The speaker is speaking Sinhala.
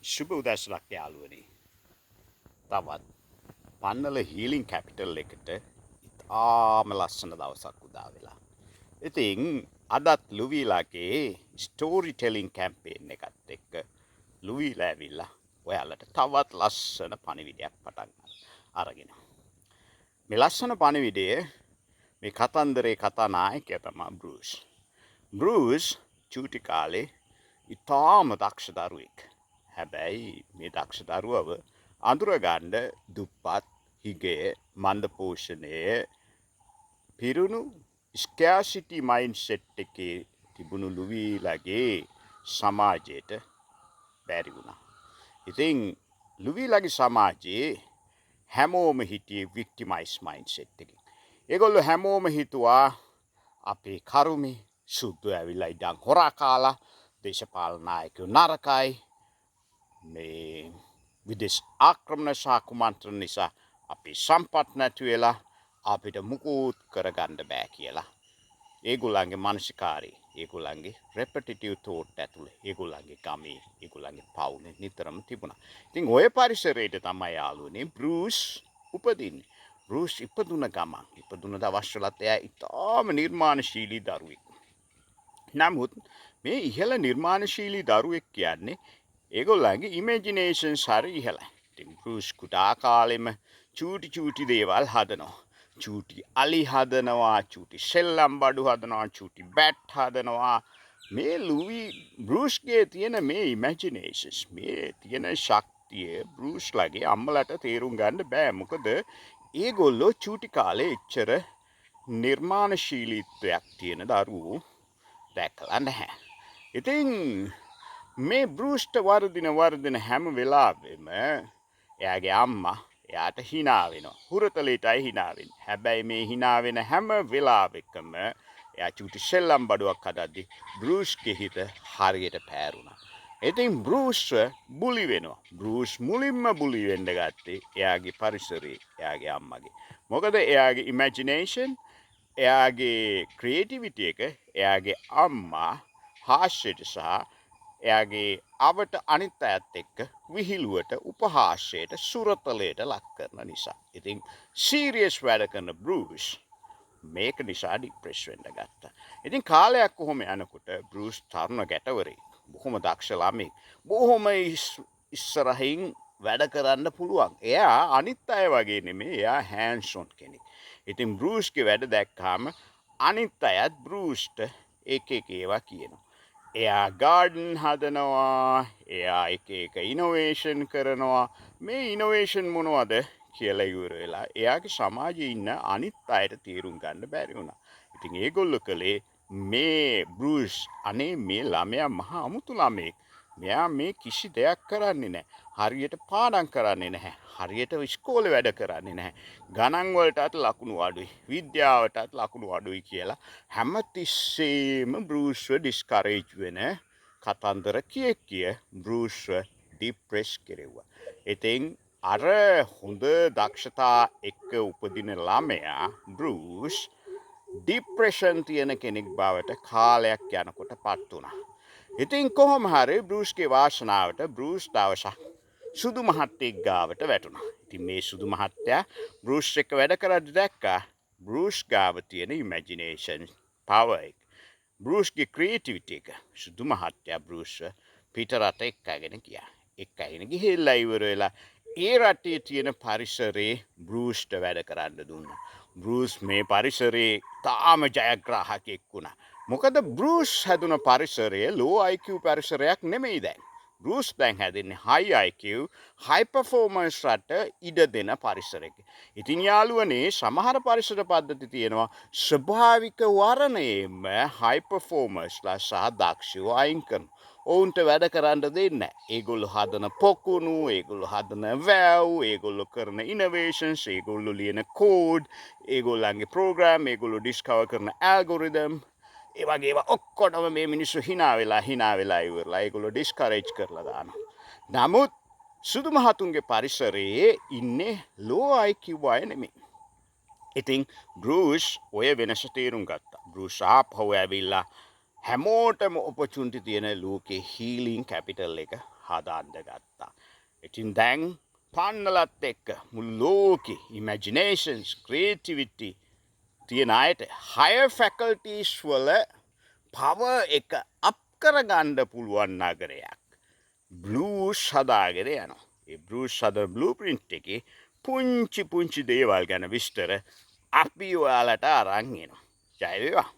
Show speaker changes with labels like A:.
A: සුබ උදැසනක් යාළුවනි. තවත් පන්නල හීලින් කැපිටල් එකට ඉතාම ලස්සන දවසක් උදා වෙලා. ඉතින් අදත් ලුවීලාගේ ස්ටෝරි ටෙලිං කැම්පේන් එකත් එක්ක ලුවීලා ඇවිල්ලා ඔයාලට තවත් ලස්සන පණිවිඩයක් පටන් අරගෙන. මේ ලස්සන පණිවිඩය මේ කතන්දරේ කතානායකයා තමයි බෲස්. බෲස් චූටි කාලේ ඉතාම දක්ෂ දරුවෙක්. හැබැයි මේ දක්ෂ දරුවව අඳුරගන්න දුප්පත් හිගය මන්දපෝෂණය පිරුණු ස්කෑසිටි මයින්ඩ්සෙට් එකේ තිබුණු ලුවීලාගේ සමාජයට බැරි වුණා. ඉතින් ලුවීලාගේ සමාජයේ හැමෝම හිටියේ වික්ටිමයිස් මයින්ඩ්සෙට් එකකින්. ඒගොල්ලෝ හැමෝම හිතුවා අපේ කරුමේ සුද්දෝ ඇවිල්ලා ඉඩම් හොරා කාලා දේශපාලන නායකයෝ නරකයි. මේ විදේශ ආක්‍රමණ සහ කුමන්ත්‍රණ නිසා අපි සම්පත් නැති වෙලා අපිට මුකුත් කරගන්න බෑ කියලා. ඒගොල්ලන්ගේ මානසිකාරය, ඒගොල්ලන්ගේ repetitive thought ඇතුලේ, ඒගොල්ලන්ගේ ගමේ, ඒගොල්ලන්ගේ පවුලේ නිතරම තිබුණා. ඉතින් ওই පරිසරයට තමයි යාළුවනේ බෲස් උපදින්නේ. බෲස් ඉපදුන ගමන්, ඉපදුන දවස් වලත් එයා ඉතාම නිර්මාණශීලී දරුවෙක්. නමුත් මේ ඉහළ නිර්මාණශීලී දරුවෙක් කියන්නේ ඒගොල්ලන්ගේ ඉමේජිනේෂන්ස් හරි ඉහළයි. ඉතින් බෲස් කුඩා කාලෙම චූටි දේවල් හදනවා. චූටි අලි හදනවා, චූටි සෙල්ලම් බඩු හදනවා, චූටි බැට් හදනවා. මේ බෲස්ගේ තියෙන මේ ඉමේජිනේෂන්ස්, මේ තියෙන ශක්තිය බෲස්ලාගේ අම්මලට තේරුම් ගන්න බෑ. මොකද ඒගොල්ලෝ චූටි කාලේ එච්චර නිර්මාණශීලීත්වයක් තියෙන දරුවෝ දැකලා නැහැ. ඉතින් මේ බෲස්ට වර්ධින හැම වෙලාවෙම එයාගේ අම්මා එයාට hina වෙනවා. හුරතලෙටයි hina වෙන්නේ. හැබැයි මේ hina වෙන හැම වෙලාවෙකම එයා චූටි සෙල්ලම් බඩුවක් හදද්දි බෲස්ගේ හිත හරියට පෑරුණා. ඉතින් බෲස් බුලි වෙනවා. බෲස් මුලින්ම බුලි වෙන්න ගත්තේ එයාගේ පරිසරයේ, එයාගේ අම්මගේ. මොකද එයාගේ ඉමේජිනේෂන්, එයාගේ ක්‍රියේටිවිටි එක එයාගේ අම්මා හාස්‍යයට සහ එයාගේ අවට අනිත් අයත් එක්ක විහිළුවට, උපහාසයට, සුරතලයට ලක් කරන නිසා. ඉතින් සීරියස් වැඩ කරන බෲස් මේක නිසා ડિප්‍රෙස් වෙන්න ගත්තා. ඉතින් කාලයක් කොහොම යනකොට බෲස් තරුණ ගැටවරයෙක්, බොහොම දක්ෂ ළමෙක්, බොහොම ඉස්සරහින් වැඩ කරන්න පුළුවන්. එයා අනිත් අය වගේ නෙමෙයි, එයා හෑන්ඩ්ස් ඔන් කෙනෙක්. ඉතින් බෲස්ගේ වැඩ දැක්කාම අනිත් අයත් බෲස්ට එක ඒවා කියනවා. එයා ගාඩන් හදනවා, එයා එක ඉනොවේෂන් කරනවා. මේ ඉනොවේෂන් මොනවද කියලා ඉවර වෙලා එයාගේ සමාජයේ ඉන්න අනිත් අයට තේරුම් ගන්න බැරි වුණා. ඉතින් ඒගොල්ලෝ කළේ මේ බෲස් අනේ මේ ළමයා මහා අමුතු ළමෙක්. මෙයා මේ කිසි දෙයක් කරන්නේ නැහැ. හරියට පාඩම් කරන්නේ නැහැ. හරියට ඉස්කෝලේ වැඩ කරන්නේ නැහැ. ගණන් වලටත් ලකුණු අඩුයි. විද්‍යාවටත් ලකුණු අඩුයි කියලා හැමතිස්සෙම බෲස්ව ඩිස්කරේජ් වෙන කතන්දර කිය බෲස්ව ડિප්‍රෙස් කෙරෙව්වා. ඉතින් අර හොඳ දක්ෂතා එක්ක උපදින ළමයා බෲස් ડિප්‍රෙෂන් තියෙන කෙනෙක් බවට කාලයක් යනකොට පත් වුණා. ඉතින් කොහොම හරි බෲස්ගේ වාසනාවට බෲස් දවසක් සුදු මහත්තයෙක් ගාවට වැටුණා. ඉතින් මේ සුදු මහත්තයා බෲස් එක්ක වැඩ කරද්දි දැක්කා බෲස් ගාව තියෙන ඉමේජිනේෂන් පවර් එක, බෲස්ගේ ක්‍රියේටිවිටි එක. සුදු මහත්තයා බෲස්ව පිටරට එක්කගෙන ගියා. එක්කගෙන ගිහිල්ලා ඉවර වෙලා ඒ රටේ තියෙන පරිසරේ බෲස්ට වැඩ කරන්න දුන්නා. බෲස් මේ පරිසරේ තාම ජයග්‍රාහකෙක් වුණා. මොකද බෲස් හැදුන පරිසරය low IQ පරිසරයක් නෙමෙයි දැන්. බෲස් දැන් හැදෙන්නේ high IQ, high performance රට ඉඩ දෙන පරිසරයක. ඉතින් යාළුවනේ සමහර පරිසර පද්ධති තියෙනවා ස්වභාවික වර්ණයෙන්ම high performers ලා සහ දක්ෂව අයින් කරන. ඔවුන්ට වැඩ කරන්න දෙන්නේ නැහැ. ඒගොල්ලෝ හදන පොකුණු, ඒගොල්ලෝ හදන වැව්, ඒගොල්ලෝ කරන ඉනෝවේෂන්ස්, ඒගොල්ලෝ ලියන කෝඩ්, ඒගොල්ලන්ගේ ප්‍රෝග්‍රෑම්, ඒගොල්ලෝ ඩිස්කවර් කරන ඇල්ගොරිතම්, ඒ වගේ ඒවා ඔක්කොටම මේ මිනිස්සු hina වෙලා ඉවරලා ඒගොල්ලෝ ඩිස්කරේජ් කරලා දානවා. නමුත් සුදු මහතුන්ගේ පරිසරයේ ඉන්නේ low IQ අය නෙමෙයි. ඉතින් බෲස් ඔය වෙනස තේරුම් ගත්තා. බෲස් ආපහු ඇවිල්ලා හැමෝටම ඔපචුනිටි තියෙන ලෝකේ හීලින් කැපිටල් එක හදාන්න ගත්තා. ඉතින් දැන් පන්නලත් එක්ක මුළු ලෝකෙ ඉමැජිනේෂන්ස් ක්‍රියේටිවිටි තියෙන අයට හයර් ෆැකල්ටිස් වල පව එක අප් කරගන්න පුළුවන් නගරයක් බ්ලූස් හදාගෙන යනවා. ඒ බ්ලූස් හදන බ්ලූ ප්‍රින්ට් එකේ පුංචි පුංචි දේවල් ගැන විස්තර අපි ඔයාලට අරන් එනවා. ජය වේවා.